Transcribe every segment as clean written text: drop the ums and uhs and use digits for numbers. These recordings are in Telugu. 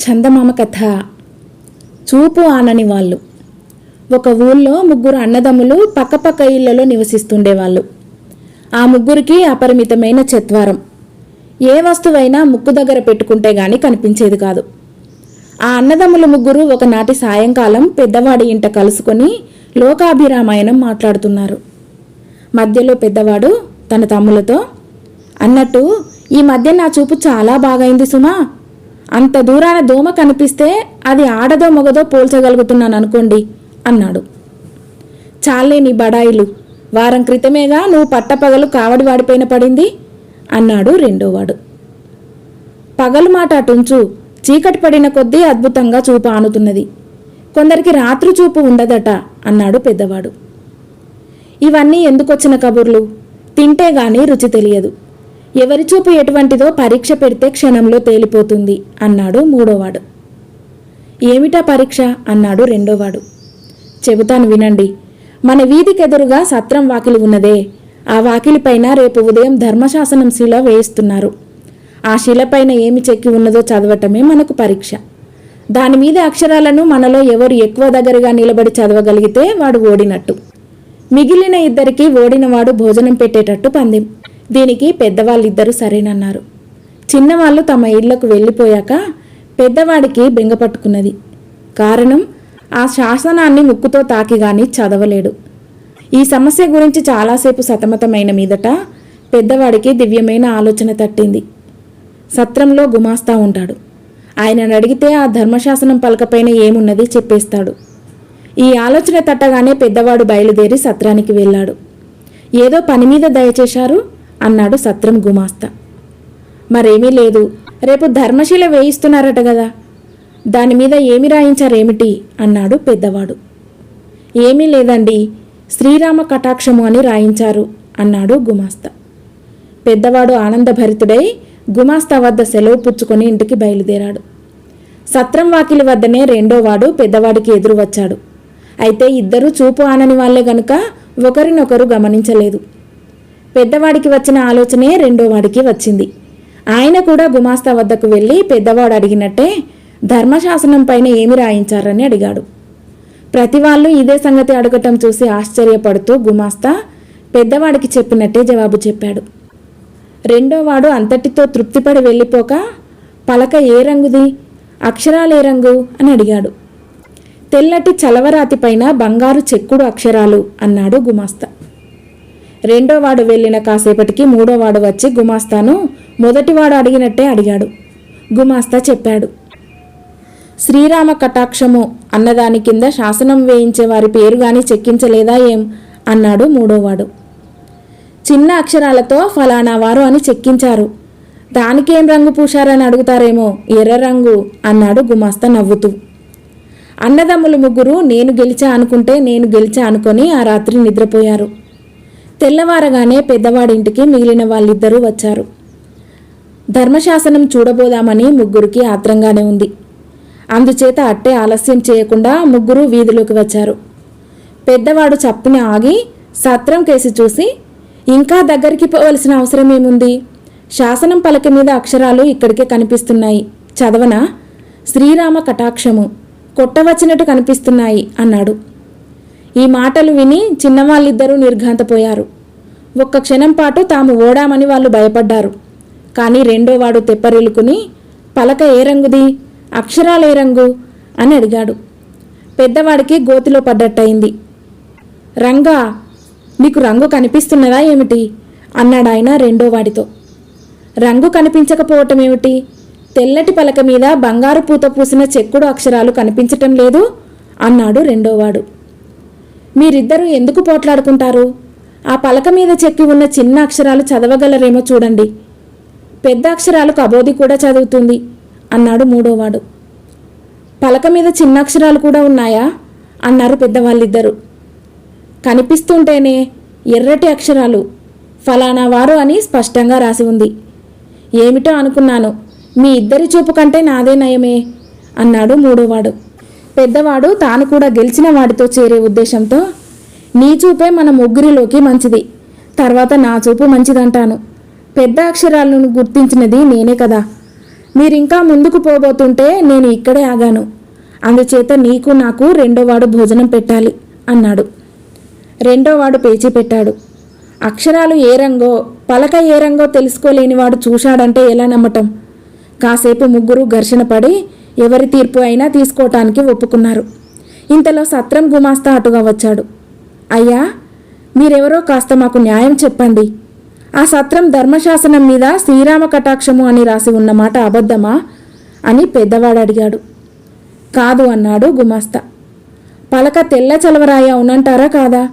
చందమామ కథ. చూపు ఆనని వాళ్ళు. ఒక ఊళ్ళో ముగ్గురు అన్నదమ్ములు పక్కపక్క ఇళ్లలో నివసిస్తుండేవాళ్ళు. ఆ ముగ్గురికి అపరిమితమైన చత్వారం. ఏ వస్తువైనా ముక్కు దగ్గర పెట్టుకుంటే గాని కనిపించేది కాదు. ఆ అన్నదమ్ములు ముగ్గురు ఒకనాటి సాయంకాలం పెద్దవాడి ఇంట కలుసుకొని లోకాభిరామాయణం మాట్లాడుతున్నారు. మధ్యలో పెద్దవాడు తన తమ్ములతో, అన్నట్టు ఈ మధ్య నా చూపు చాలా బాగైంది సుమా. అంత దూరాన దోమ కనిపిస్తే అది ఆడదో మొగదో పోల్చగలుగుతున్నాను అనుకోండి అన్నాడు. చాలే నీ బడాయిలు, వారం క్రితమేగా నువ్వు పట్టపగలు కావడి వాడిపైన పడింది అన్నాడు రెండోవాడు. పగలు మాట అటుంచు, చీకటి పడిన కొద్దీ అద్భుతంగా చూపు ఆనుతున్నది. కొందరికి రాత్రి చూపు ఉండదట అన్నాడు పెద్దవాడు. ఇవన్నీ ఎందుకొచ్చిన కబుర్లు? తింటే గాని రుచి తెలియదు. ఎవరి చూపు ఎటువంటిదో పరీక్ష పెడితే క్షణంలో తేలిపోతుంది అన్నాడు మూడోవాడు. ఏమిటా పరీక్ష అన్నాడు రెండోవాడు. చెబుతాను వినండి. మన వీధికెదురుగా సత్రం వాకిలి ఉన్నదే, ఆ వాకిలిపైన రేపు ఉదయం ధర్మశాసనం శిల వేయిస్తున్నారు. ఆ శిలపైన ఏమి చెక్కి ఉన్నదో చదవటమే మనకు పరీక్ష. దాని మీద అక్షరాలను మనలో ఎవరు ఎక్కువ దగ్గరగా నిలబడి చదవగలిగితే వాడు ఓడినట్టు. మిగిలిన ఇద్దరికి ఓడినవాడు భోజనం పెట్టేటట్టు పందెం. దీనికి పెద్దవాళ్ళిద్దరూ సరేనన్నారు. చిన్నవాళ్ళు తమ ఇళ్లకు వెళ్ళిపోయాక పెద్దవాడికి బెంగ పట్టుకున్నది. కారణం, ఆ శాసనాన్ని ముక్కుతో తాకిగాని చదవలేడు. ఈ సమస్య గురించి చాలాసేపు సతమతమైన మీదట పెద్దవాడికి దివ్యమైన ఆలోచన తట్టింది. సత్రంలో గుమాస్తా ఉంటాడు. ఆయనను అడిగితే ఆ ధర్మశాసనం పలకపైన ఏమున్నది చెప్పేస్తాడు. ఈ ఆలోచన తట్టగానే పెద్దవాడు బయలుదేరి సత్రానికి వెళ్ళాడు. ఏదో పని మీద దయచేశారు అన్నాడు సత్రం గుమాస్తా. మరేమీ లేదు, రేపు ధర్మశిల వేయిస్తున్నారట కదా, దాని మీద ఏమి రాయించారేమిటి అన్నాడు పెద్దవాడు. ఏమీ లేదండి, శ్రీరామ కటాక్షము అని రాయించారు అన్నాడు గుమాస్తా. పెద్దవాడు ఆనందభరితుడై గుమాస్తా వద్ద సెలవు పుచ్చుకొని ఇంటికి బయలుదేరాడు. సత్రం వాకిలి వద్దనే రెండోవాడు పెద్దవాడికి ఎదురు వచ్చాడు. అయితే ఇద్దరూ చూపు ఆనని వాళ్లే గనుక ఒకరినొకరు గమనించలేదు. పెద్దవాడికి వచ్చిన ఆలోచనే రెండోవాడికి వచ్చింది. ఆయన కూడా గుమాస్తా వద్దకు వెళ్ళి పెద్దవాడు అడిగినట్టే ధర్మశాసనం పైన ఏమి రాయించారని అడిగాడు. ప్రతి వాళ్ళు ఇదే సంగతి అడగటం చూసి ఆశ్చర్యపడుతూ గుమాస్తా పెద్దవాడికి చెప్పినట్టే జవాబు చెప్పాడు. రెండోవాడు అంతటితో తృప్తిపడి వెళ్ళిపోక, పలక ఏ రంగుది, అక్షరాలు ఏ రంగు అని అడిగాడు. తెల్లటి చలవరాతి పైన బంగారు చెక్కుడు అక్షరాలు అన్నాడు గుమాస్తా. రెండోవాడు వెళ్ళిన కాసేపటికి మూడోవాడు వచ్చి గుమాస్తాను మొదటివాడు అడిగినట్టే అడిగాడు. గుమాస్తా చెప్పాడు. శ్రీరామ కటాక్షము అన్నదాని కింద శాసనం వేయించే వారి పేరు గాని చెక్కించలేదా ఏం అన్నాడు మూడోవాడు. చిన్న అక్షరాలతో ఫలానా వారు అని చెక్కించారు, దానికేం రంగు పూశారని అడుగుతారేమో, ఎర్ర రంగు అన్నాడు గుమాస్తా నవ్వుతూ. అన్నదమ్ములు ముగ్గురు నేను గెలిచా అనుకుంటే నేను గెలిచా అనుకొని ఆ రాత్రి నిద్రపోయారు. తెల్లవారగానే పెద్దవాడింటికి మిగిలిన వాళ్ళిద్దరూ వచ్చారు. ధర్మశాసనం చూడబోదామని ముగ్గురికి ఆత్రంగానే ఉంది. అందుచేత అట్టే ఆలస్యం చేయకుండా ముగ్గురు వీధిలోకి వచ్చారు. పెద్దవాడు చప్పున ఆగి సత్రం కేసి చూసి, ఇంకా దగ్గరికి పోవలసిన అవసరం ఏముంది, శాసనం పలక మీద అక్షరాలు ఇక్కడికే కనిపిస్తున్నాయి, చదవనా? శ్రీరామ కటాక్షము కొట్టవచ్చినట్టు కనిపిస్తున్నాయి అన్నాడు. ఈ మాటలు విని చిన్నవాళ్ళిద్దరూ నిర్ఘాంతపోయారు. ఒక్క క్షణం పాటు తాము ఓడామని వాళ్ళు భయపడ్డారు. కానీ రెండోవాడు తెప్పరిల్లుకుని, పలక ఏ రంగుది, అక్షరాలు ఏ రంగు అని అడిగాడు. పెద్దవాడికి గోతిలో పడ్డట్టయింది. రంగా, నీకు రంగు కనిపిస్తున్నదా ఏమిటి అన్నాడాయన రెండోవాడితో. రంగు కనిపించకపోవటం ఏమిటి, తెల్లటి పలక మీద బంగారు పూత పూసిన చెక్కుడు అక్షరాలు కనిపించటం లేదు అన్నాడు రెండోవాడు. మీరిద్దరూ ఎందుకు పోట్లాడుకుంటారు? ఆ పలక మీద చెక్కి ఉన్న చిన్న అక్షరాలు చదవగలరేమో చూడండి, పెద్ద అక్షరాలు కబోది కూడా చదువుతుంది అన్నాడు మూడోవాడు. పలక మీద చిన్న అక్షరాలు కూడా ఉన్నాయా అన్నారు పెద్దవాళ్ళిద్దరూ. కనిపిస్తుంటేనే, ఎర్రటి అక్షరాలు, ఫలానా వారు అని స్పష్టంగా రాసి ఉంది. ఏమిటో అనుకున్నాను, మీ ఇద్దరి చూపు కంటే నాదే నయమే అన్నాడు మూడోవాడు. పెద్దవాడు తాను కూడా గెలిచిన వాడితో చేరే ఉద్దేశంతో, నీ చూపే మన ముగ్గురిలోకి మంచిది, తర్వాత నా చూపు మంచిదంటాను, పెద్ద అక్షరాలను గుర్తించినది నేనే కదా, మీరింకా ముందుకు పోబోతుంటే నేను ఇక్కడే ఆగాను. అందుచేత నీకు నాకు రెండోవాడు భోజనం పెట్టాలి అన్నాడు. రెండోవాడు పేచీ పెట్టాడు. అక్షరాలు ఏ రంగో పలక ఏ రంగో తెలుసుకోలేనివాడు చూశాడంటే ఎలా నమ్మటం? కాసేపు ముగ్గురు ఘర్షణ పడి ఎవరి తీర్పు అయినా తీసుకోవటానికి ఒప్పుకున్నారు. ఇంతలో సత్రం గుమాస్తా అటుగా వచ్చాడు. అయ్యా, మీరెవరో కాస్త మాకు న్యాయం చెప్పండి. ఆ సత్రం ధర్మశాసనం మీద శ్రీరామ కటాక్షము అని రాసి ఉన్నమాట అబద్ధమా అని పెద్దవాడు అడిగాడు. కాదు అన్నాడు గుమాస్తా. పలక తెల్ల చలవరాయ అవునంటారా కాదా?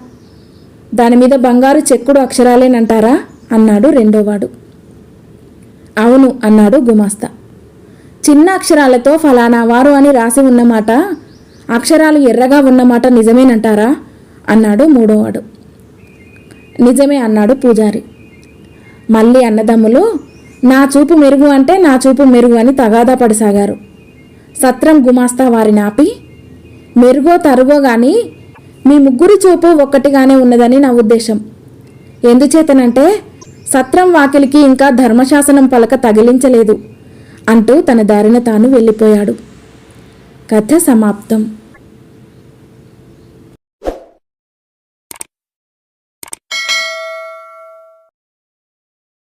దాని మీద బంగారు చెక్కుడు అక్షరాలేనంటారా అన్నాడు రెండోవాడు. అవును అన్నాడు గుమాస్తా. చిన్న అక్షరాలతో ఫలానా వారు అని రాసి ఉన్నమాట, అక్షరాలు ఎర్రగా ఉన్నమాట నిజమేనంటారా అన్నాడు మూడోవాడు. నిజమే అన్నాడు పూజారి. మళ్ళీ అన్నదమ్ములు నా చూపు మెరుగు అంటే నా చూపు మెరుగు అని తగాదా పడసాగారు. సత్రం గుమాస్తా వారిని ఆపి, మెరుగో తరుగో గాని మీ ముగ్గురి చూపు ఒక్కటిగానే ఉన్నదని నా ఉద్దేశం. ఎందుచేతనంటే సత్రం వాకిలికి ఇంకా ధర్మశాసనం పలక తగిలించలేదు అంటూ తన దారిన తాను వెళ్ళిపోయాడు. కథ సమాప్తం.